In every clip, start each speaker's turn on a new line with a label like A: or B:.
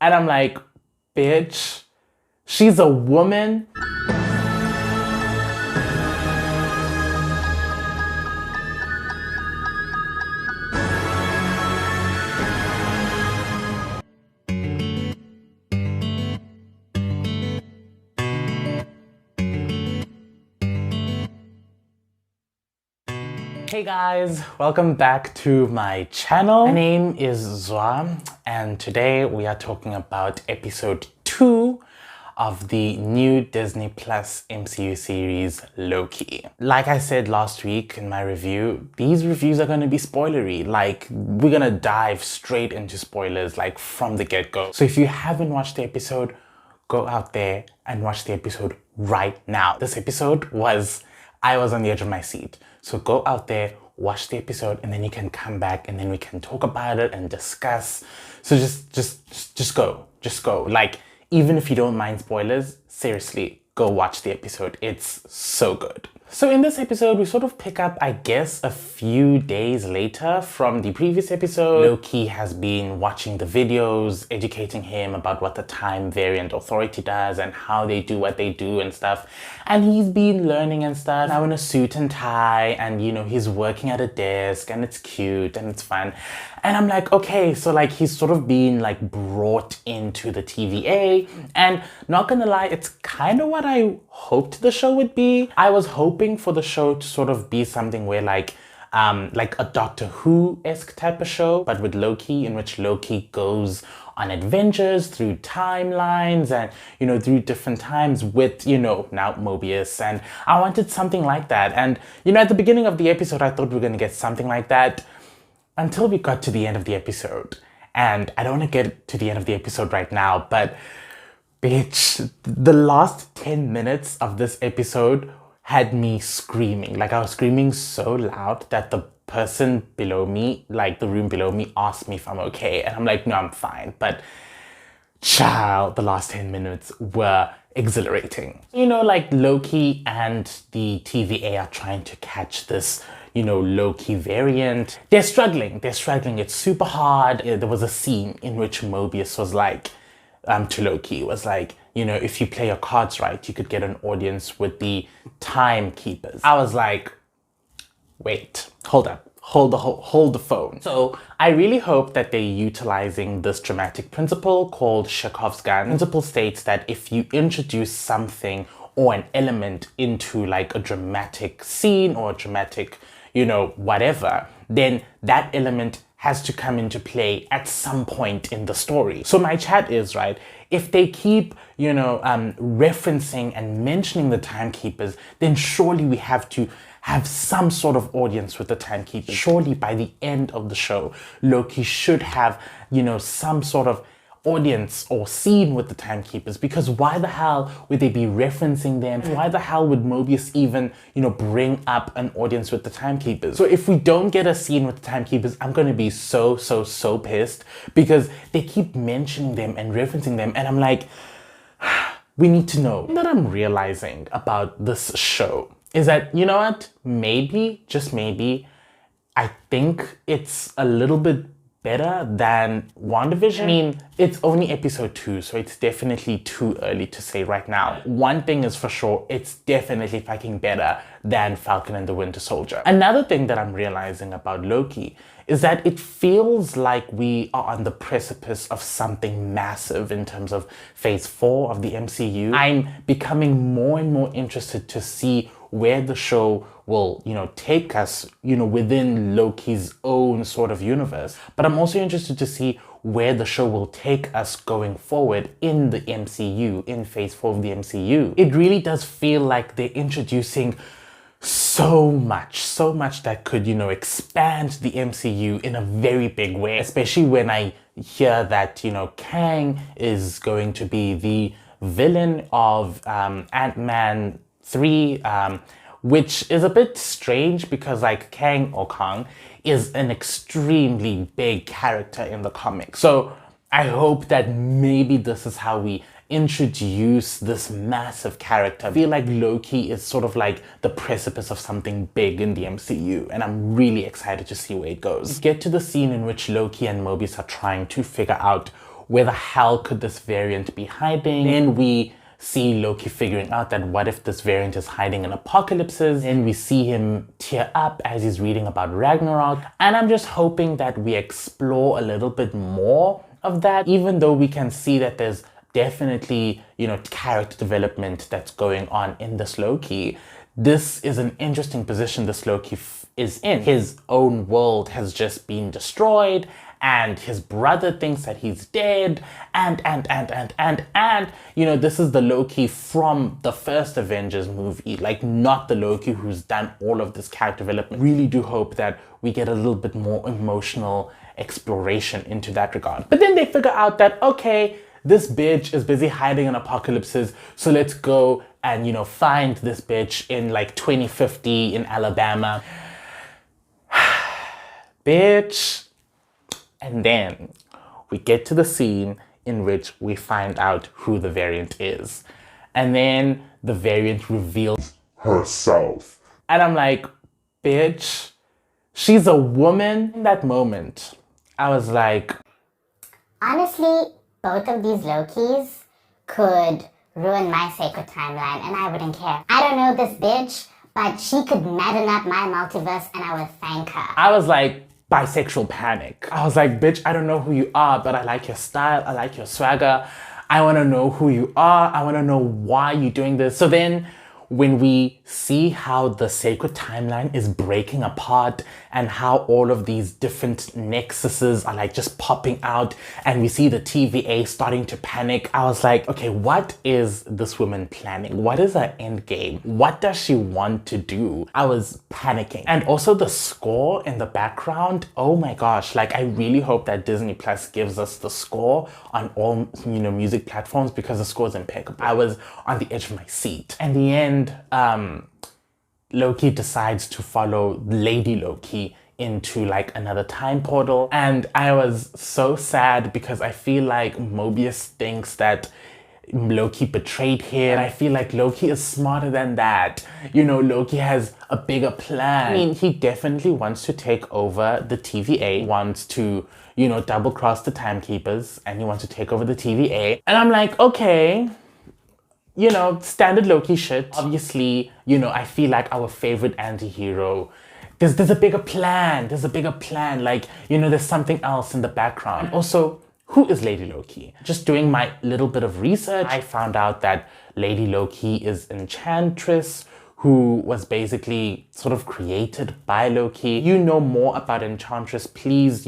A: And I'm like, bitch, she's a woman. Hey guys, welcome back to my channel. My name is Zwa, and today we are talking about episode 2 of the new Disney Plus MCU series, Loki. Like I said last week in my review, these reviews are going to be spoilery. Like, we're going to dive straight into spoilers, like from the get-go. So if you haven't watched the episode, go out there and watch the episode right now. This episode I was on the edge of my seat. So go out there, watch the episode, and then you can come back and then we can talk about it and discuss. So just go. Like, even if you don't mind spoilers, seriously, go watch the episode. It's so good. So in this episode, we sort of pick up, I guess, a few days later from the previous episode. Loki has been watching the videos, educating him about what the Time Variant Authority does and how they do what they do and stuff. And he's been learning and stuff. Now in a suit and tie, and you know, he's working at a desk and it's cute and it's fun. And I'm like, okay, so like he's sort of been like brought into the TVA, and not gonna lie, it's kind of what I hoped the show would be. I was hoping for the show to sort of be something where like a Doctor Who-esque type of show, but with Loki, in which Loki goes on adventures through timelines and, you know, through different times with, you know, now Mobius. And I wanted something like that. And, you know, at the beginning of the episode, I thought we were gonna get something like that, until we got to the end of the episode. And I don't want to get to the end of the episode right now, but bitch, the last 10 minutes of this episode had me screaming. Like, I was screaming so loud that the person below me, like the room below me, asked me if I'm okay. And I'm like, no, I'm fine. But child, the last 10 minutes were exhilarating. You know, like Loki and the TVA are trying to catch this, you know, Loki variant. They're struggling. It's super hard. There was a scene in which Mobius was like, to Loki, was like, you know, if you play your cards right, you could get an audience with the Timekeepers. I was like, wait, hold up. Hold the phone. So I really hope that they're utilizing this dramatic principle called Chekhov's gun. The principle states that if you introduce something or an element into like a dramatic scene or a dramatic, you know, whatever, then that element has to come into play at some point in the story. So my chat is, right, if they keep, you know, referencing and mentioning the Timekeepers, then surely we have to have some sort of audience with the Timekeepers. Surely by the end of the show, Loki should have, you know, some sort of audience or scene with the Timekeepers, because why the hell would they be referencing them? Why the hell would Mobius even, you know, bring up an audience with the Timekeepers? So if we don't get a scene with the Timekeepers, I'm gonna be so pissed, because they keep mentioning them and referencing them, and I'm like, we need to know. What I'm realizing about this show is that, you know what, maybe, just maybe, I think it's a little bit better than WandaVision. I mean, it's only episode 2, so it's definitely too early to say right now. One thing is for sure, it's definitely fucking better than Falcon and the Winter Soldier. Another thing that I'm realizing about Loki is that it feels like we are on the precipice of something massive in terms of phase 4 of the MCU. I'm becoming more and more interested to see where the show will, you know, take us, you know, within Loki's own sort of universe. But I'm also interested to see where the show will take us going forward in the MCU, in phase 4 of the MCU. It really does feel like they're introducing so much that could, you know, expand the MCU in a very big way, especially when I hear that, you know, Kang is going to be the villain of Ant-Man 3, which is a bit strange because like Kang or Kang is an extremely big character in the comics. So I hope that maybe this is how we introduce this massive character. I feel like Loki is sort of like the precipice of something big in the MCU, and I'm really excited to see where it goes. Get to the scene in which Loki and Mobius are trying to figure out where the hell could this variant be hiding? Then we see Loki figuring out that what if this variant is hiding in apocalypses, and we see him tear up as he's reading about Ragnarok. And I'm just hoping that we explore a little bit more of that, even though we can see that there's definitely, character development that's going on in this Loki. This is an interesting position this Loki is in. His own world has just been destroyed, and his brother thinks that he's dead, and this is the Loki from the first Avengers movie, like not the Loki who's done all of this character development. Really do hope that we get a little bit more emotional exploration into that regard. But then they figure out that, okay, this bitch is busy hiding in apocalypses, so let's go and, find this bitch in like 2050 in Alabama. Bitch. And then we get to the scene in which we find out who the variant is. And then the variant reveals herself. And I'm like, bitch, she's a woman. In that moment, I was like,
B: honestly, both of these Lokis could ruin my sacred timeline and I wouldn't care. I don't know this bitch, but she could madden up my multiverse and I would thank her.
A: I was like, bisexual panic. I was like, bitch, I don't know who you are, but I like your style, I like your swagger. I want to know who you are. I want to know why you're doing this. So then when we see how the sacred timeline is breaking apart and how all of these different nexuses are like just popping out, and we see the TVA starting to panic, I was like, okay, what is this woman planning? What is her end game? What does she want to do? I was panicking. And also the score in the background, oh my gosh, like I really hope that Disney Plus gives us the score on all, music platforms, because the score is impeccable. I was on the edge of my seat. And the end, Loki decides to follow Lady Loki into like another time portal, and I was so sad because I feel like Mobius thinks that Loki betrayed him. And I feel like Loki is smarter than that. Loki has a bigger plan. I mean, he definitely wants to take over the TVA, wants to, double cross the Timekeepers, and he wants to take over the TVA. And I'm like, okay, standard Loki shit. Obviously, I feel like our favorite anti-hero, there's a bigger plan. There's a bigger plan. Like, there's something else in the background. Also, who is Lady Loki? Just doing my little bit of research, I found out that Lady Loki is Enchantress, who was basically sort of created by Loki. You know more about Enchantress, please,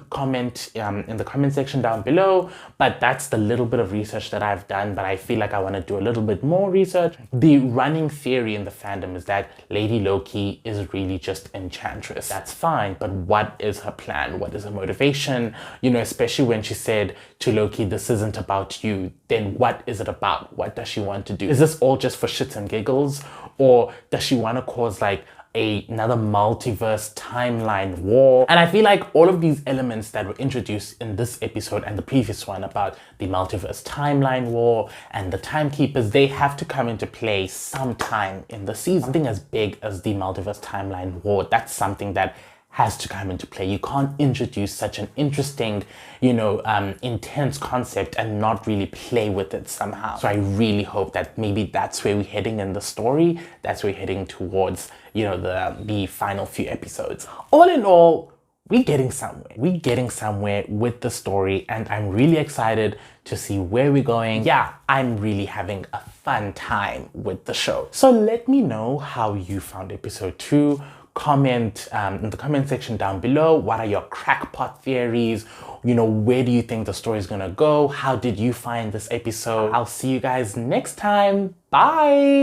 A: comment in the comment section down below. But that's the little bit of research that I've done, but I feel like I want to do a little bit more research. The running theory in the fandom is that Lady Loki is really just Enchantress. That's fine, but what is her plan? What is her motivation? Especially when she said to Loki, this isn't about you, then what is it about? What does she want to do? Is this all just for shits and giggles? Or does she want to cause like another multiverse timeline war? And I feel like all of these elements that were introduced in this episode and the previous one about the multiverse timeline war and the Timekeepers, they have to come into play sometime in the season. Something as big as the multiverse timeline war, that's something that has to come into play. You can't introduce such an interesting, intense concept and not really play with it somehow. So I really hope that maybe that's where we're heading in the story. That's where we're heading towards, the final few episodes. All in all, we're getting somewhere. We're getting somewhere with the story, and I'm really excited to see where we're going. Yeah, I'm really having a fun time with the show. So let me know how you found episode 2. Comment in the comment section down below. What are your crackpot theories? Where do you think the story is gonna go? How did you find this episode? I'll see you guys next time. Bye.